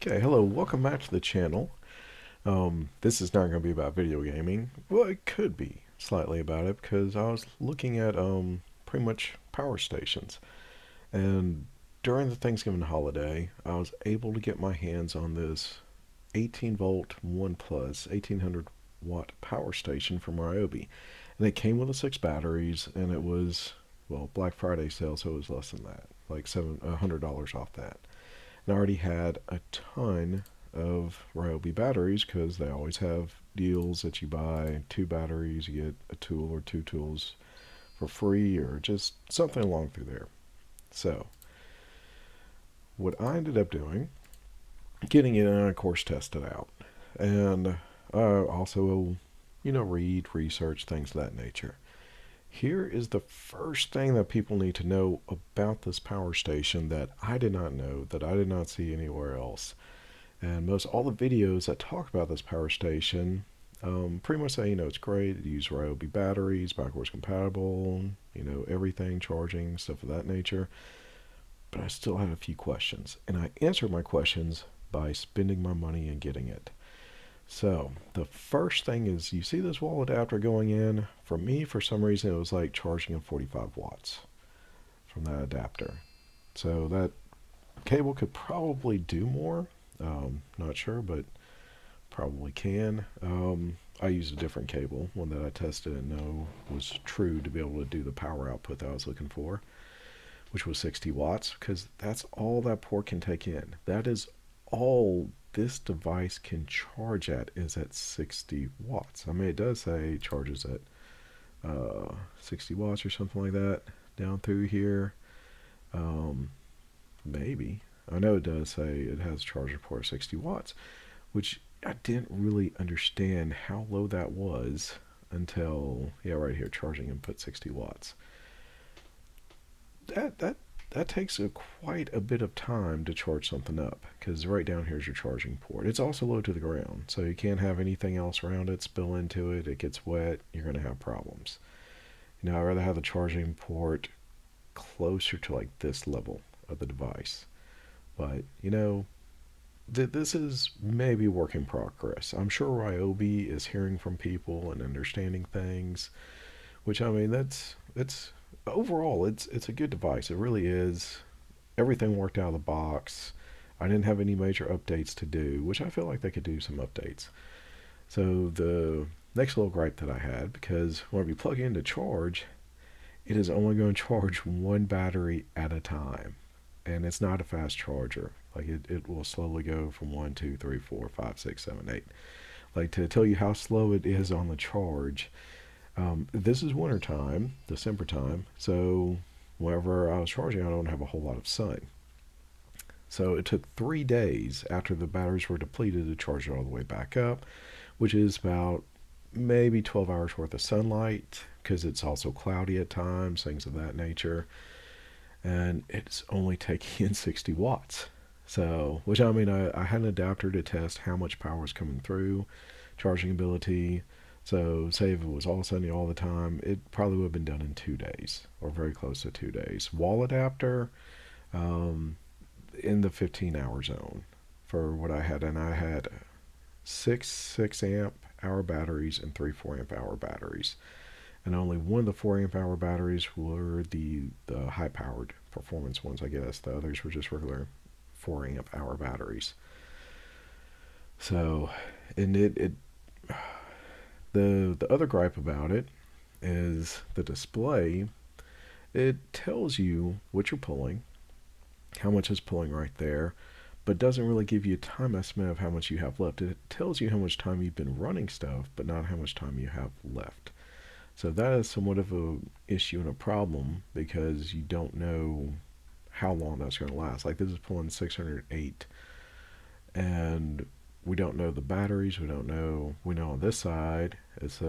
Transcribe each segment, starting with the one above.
Okay, hello, welcome back to the channel. This is not going to be about video gaming. Well, it could be slightly about it because I was looking at pretty much power stations. And during the Thanksgiving holiday, I was able to get my hands on this 18 volt 1 plus 1800 watt power station from Ryobi. And it came with the 6 batteries, and it was, well, Black Friday sale, so it was less than that, like $100 off that. And I already had a ton of Ryobi batteries because they always have deals that you buy 2 batteries, you get a tool or 2 tools for free, or just something along through there. So, what I ended up doing, getting it and of course tested out, and also, read, research, things of that nature. Here is the first thing that people need to know about this power station that I did not know, that I did not see anywhere else. And most all the videos that talk about this power station pretty much say, it's great, it uses Ryobi batteries, backwards compatible, everything, charging, stuff of that nature. But I still had a few questions. And I answered my questions by spending my money and getting it. So the first thing is, you see this wall adapter going in. For me, for some reason, it was like charging at 45 watts from that adapter. So that cable could probably do more. Not sure, but probably can. I used a different cable, one that I tested and know was true to be able to do the power output that I was looking for, which was 60 watts, because that's all that port can take in. That is all this device can charge at, is at 60 watts. I mean, it does say charges at 60 watts or something like that down through here. Maybe. I know it does say it has a charger port of 60 watts, which I didn't really understand how low that was until, yeah, right here, charging input 60 watts. That takes quite a bit of time to charge something up, because right down here is your charging port. It's also low to the ground, so you can't have anything else around it spill into it. It gets wet, you're going to have problems. I'd rather have the charging port closer to like this level of the device. But, this is maybe work in progress. I'm sure Ryobi is hearing from people and understanding things, which, I mean, it's overall it's a good device. It really is. Everything worked out of the box. I didn't have any major updates to do, which I feel like they could do some updates. So the next little gripe that I had, because whenever you plug in to charge, it is only going to charge one battery at a time. And it's not a fast charger. Like it will slowly go from 1, 2, 3, 4, 5, 6, 7, 8. Like, to tell you how slow it is on the charge, this is winter time, December time, so whenever I was charging, I don't have a whole lot of sun. So it took 3 days after the batteries were depleted to charge it all the way back up, which is about maybe 12 hours worth of sunlight, because it's also cloudy at times, things of that nature. And it's only taking in 60 watts. So, which, I mean, I had an adapter to test how much power was coming through, charging ability. So, say if it was all sunny all the time, it probably would have been done in 2 days, or very close to 2 days. Wall adapter, um, in the 15-hour zone for what I had. And I had six 6 amp hour batteries and three 4 amp hour batteries. And only one of the 4 amp hour batteries were the high powered performance ones, I guess. The others were just regular 4 amp hour batteries. So, and the other gripe about it is the display. It tells you what you're pulling, how much is pulling right there, but doesn't really give you a time estimate of how much you have left. It tells you how much time you've been running stuff, but not how much time you have left. So that is somewhat of an issue and a problem, because you don't know how long that's going to last. Like, this is pulling 608, and we don't know the batteries. We know on this side it's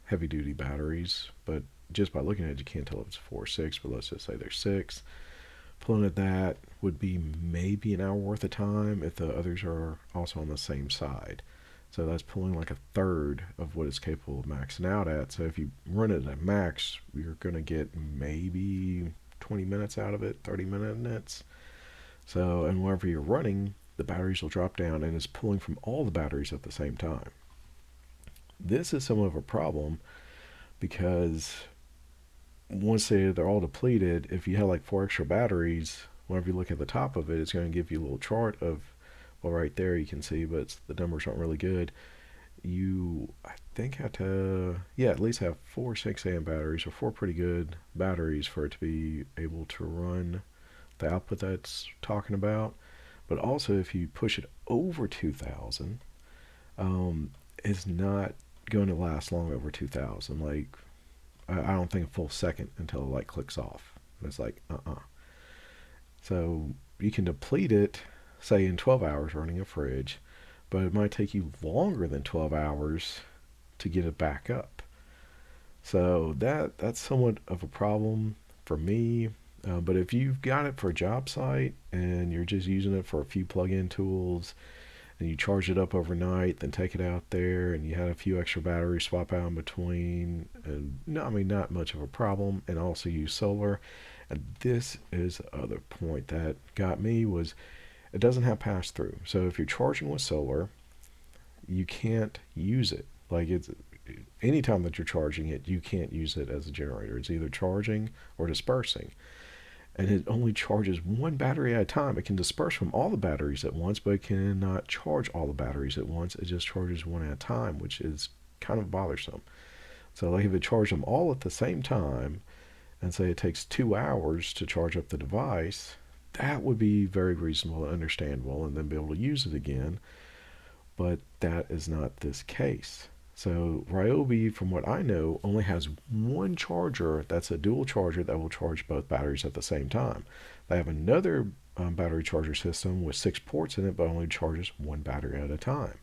heavy duty batteries, but just by looking at it, you can't tell if it's 4 or 6, but let's just say they're 6. Pulling at that would be maybe an hour worth of time if the others are also on the same side. So that's pulling like a third of what it's capable of maxing out at. So if you run it at max, you're going to get maybe 20 minutes out of it, 30 minutes. So, and whenever you're running, the batteries will drop down and it's pulling from all the batteries at the same time. This is somewhat of a problem because once they're all depleted, if you have like 4 extra batteries, whenever you look at the top of it, it's going to give you a little chart of, well, right there you can see, but the numbers aren't really good. You, I think, have to, yeah, at least have 4 6 amp batteries or 4 pretty good batteries for it to be able to run the output that's talking about. But also, if you push it over 2000, it's not going to last long over 2000. Like, I don't think a full second until it like clicks off. And it's like, So you can deplete it, say in 12 hours running a fridge, but it might take you longer than 12 hours to get it back up. So that's somewhat of a problem for me. But if you've got it for a job site and you're just using it for a few plug-in tools and you charge it up overnight, then take it out there and you had a few extra batteries swap out in between, and no, I mean, not much of a problem, and also use solar. And this is the other point that got me was it doesn't have pass through. So if you're charging with solar, you can't use it. Like, it's anytime that you're charging it, you can't use it as a generator. It's either charging or dispersing. And it only charges one battery at a time. It can disperse from all the batteries at once, but it cannot charge all the batteries at once. It just charges one at a time, which is kind of bothersome. So like if it charged them all at the same time, and say it takes 2 hours to charge up the device, that would be very reasonable and understandable, and then be able to use it again. But that is not this case. So Ryobi, from what I know, only has one charger that's a dual charger that will charge both batteries at the same time. They have another battery charger system with 6 ports in it, but only charges one battery at a time.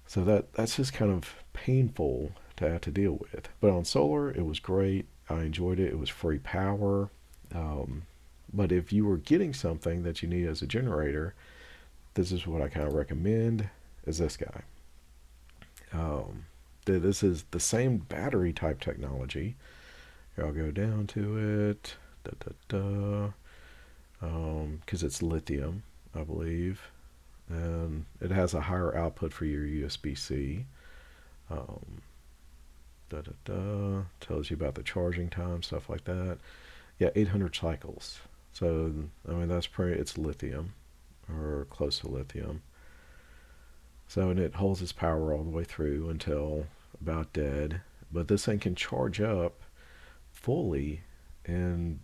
So that's just kind of painful to have to deal with. But on solar, it was great. I enjoyed it. It was free power. But if you were getting something that you need as a generator, this is what I kind of recommend, is this guy. This is the same battery type technology. Here, I'll go down to it. Because it's lithium, I believe. And it has a higher output for your USB-C. Tells you about the charging time, stuff like that. Yeah, 800 cycles. So, I mean, that's pretty, it's lithium, or close to lithium. So, and it holds its power all the way through until about dead. But this thing can charge up fully in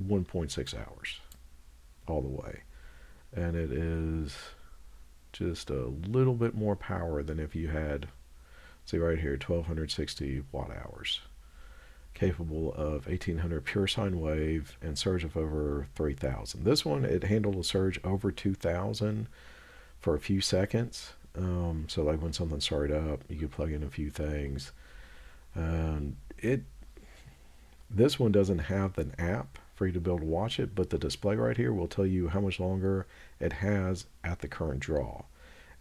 1.6 hours all the way. And it is just a little bit more power than if you had, see right here, 1260 watt hours. Capable of 1800 pure sine wave and surge of over 3000. This one, it handled a surge over 2000 for a few seconds. So like when something started up, you could plug in a few things. This one doesn't have an app for you to be able to watch it, but the display right here will tell you how much longer it has at the current draw.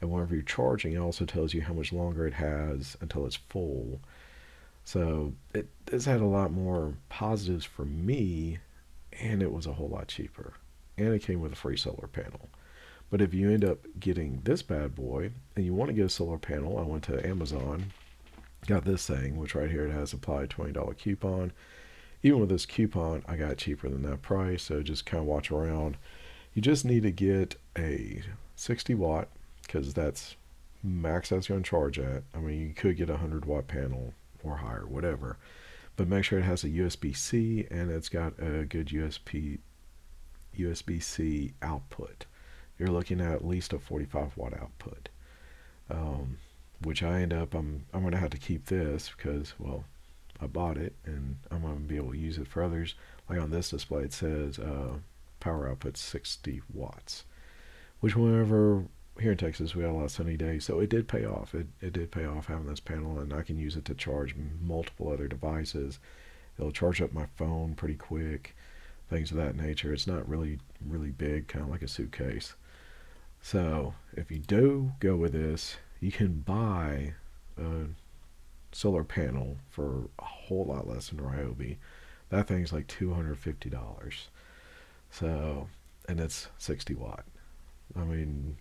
And whenever you're charging, it also tells you how much longer it has until it's full. So this had a lot more positives for me, and it was a whole lot cheaper. And it came with a free solar panel. But if you end up getting this bad boy, and you want to get a solar panel, I went to Amazon, got this thing, which right here it has applied $20 coupon. Even with this coupon, I got it cheaper than that price, so just kind of watch around. You just need to get a 60 watt, because that's max that's going to charge at. I mean, you could get a 100 watt panel or higher, whatever. But make sure it has a USB-C and it's got a good USB-C output. You're looking at least a 45 watt output. Which I'm going to have to keep this because, well, I bought it and I'm going to be able to use it for others. Like on this display, it says power output 60 watts, which whenever here in Texas we had a lot of sunny days, so it did pay off. It did pay off having this panel, and I can use it to charge multiple other devices. It'll charge up my phone pretty quick, things of that nature. It's not really big, kind of like a suitcase. So if you do go with this, you can buy a solar panel for a whole lot less than Ryobi. That thing's like $250. So and it's 60 watt. I mean,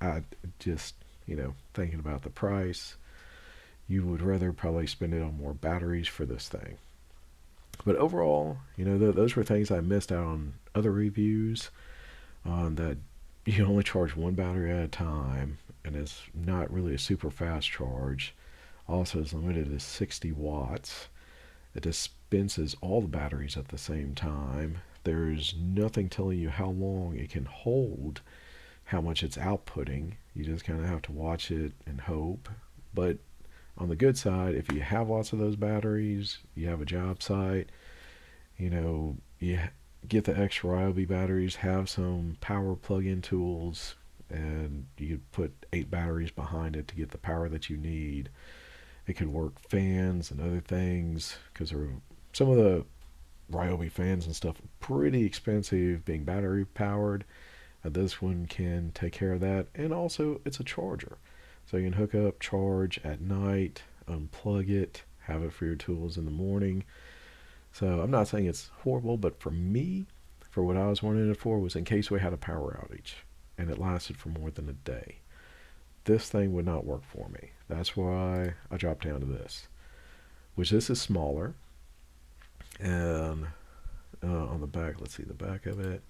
I just, thinking about the price, you would rather probably spend it on more batteries for this thing. But overall, those were things I missed out on other reviews on that you only charge one battery at a time, and it's not really a super fast charge. Also, it's limited to 60 watts. It dispenses all the batteries at the same time. There's nothing telling you how long it can hold, how much it's outputting. You just kind of have to watch it and hope. But on the good side, if you have lots of those batteries, you have a job site, you get the extra Ryobi batteries, have some power plug-in tools, and you put 8 batteries behind it to get the power that you need. It could work fans and other things, because some of the Ryobi fans and stuff are pretty expensive being battery powered. This one can take care of that, and also it's a charger. So you can hook up, charge at night, unplug it, have it for your tools in the morning. So I'm not saying it's horrible, but for me, for what I was wanting it for, was in case we had a power outage and it lasted for more than a day. This thing would not work for me. That's why I dropped down to this, which this is smaller. And on the back, let's see the back of it.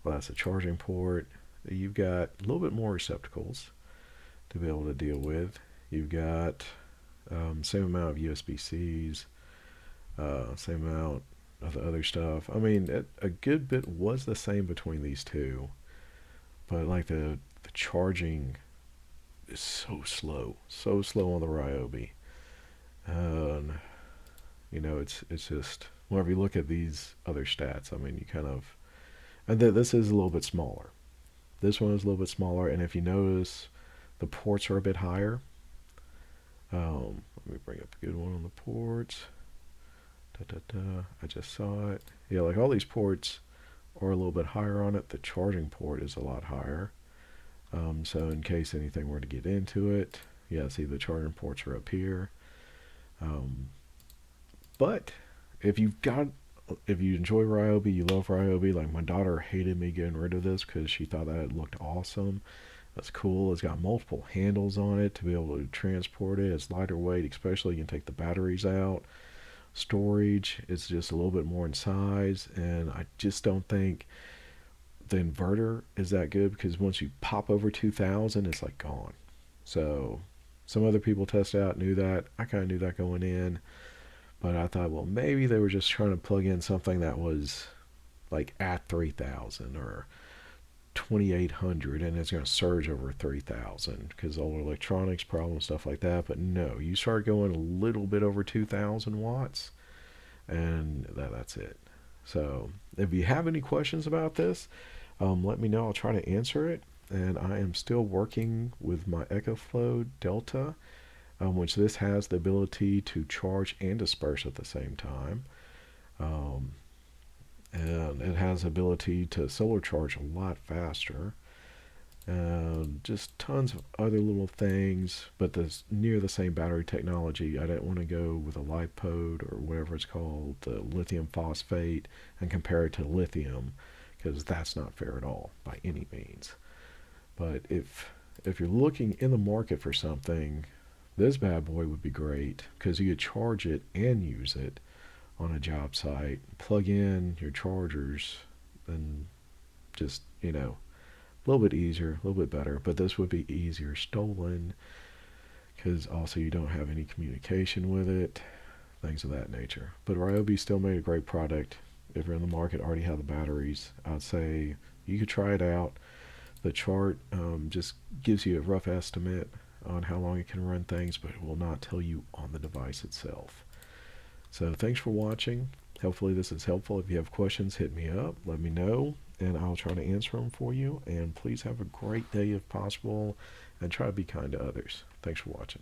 Well, that's a charging port. You've got a little bit more receptacles to be able to deal with. You've got same amount of USB-Cs, same amount of the other stuff. I mean, a good bit was the same between these two, but like the charging is so slow on the Ryobi. And it's just whenever you look at these other stats, I mean, you kind of, and this is a little bit smaller. This one is a little bit smaller, and if you notice, the ports are a bit higher. Let me bring up a good one on the ports. I just saw it. Yeah, like all these ports are a little bit higher on it. The charging port is a lot higher. So in case anything were to get into it, yeah, see the charging ports are up here. But if you enjoy Ryobi, you love Ryobi, like my daughter hated me getting rid of this because she thought that it looked awesome. That's cool. It's got multiple handles on it to be able to transport it. It's lighter weight, especially you can take the batteries out. Storage is just a little bit more in size, and I just don't think the inverter is that good, because once you pop over 2000, it's like gone. So some other people tested out, knew that. I kind of knew that going in, but I thought, well, maybe they were just trying to plug in something that was like at 3000 or 2800, and it's going to surge over 3000 because all electronics problems, stuff like that. But no, you start going a little bit over 2000 watts, and that's it. So if you have any questions about this, let me know. I'll try to answer it. And I am still working with my EcoFlow Delta, which this has the ability to charge and disperse at the same time. And it has the ability to solar charge a lot faster. And just tons of other little things, but this near the same battery technology. I didn't want to go with a lipode or whatever it's called, the lithium phosphate, and compare it to lithium, because that's not fair at all by any means. But if you're looking in the market for something, this bad boy would be great, because you could charge it and use it on a job site, plug in your chargers, and just, a little bit easier, a little bit better. But this would be easier stolen, because also you don't have any communication with it, things of that nature. But Ryobi still made a great product. If you're in the market, already have the batteries, I'd say you could try it out. The chart just gives you a rough estimate on how long it can run things, but it will not tell you on the device itself. So thanks for watching. Hopefully this is helpful. If you have questions, hit me up, let me know, and I'll try to answer them for you. And please have a great day if possible, and try to be kind to others. Thanks for watching.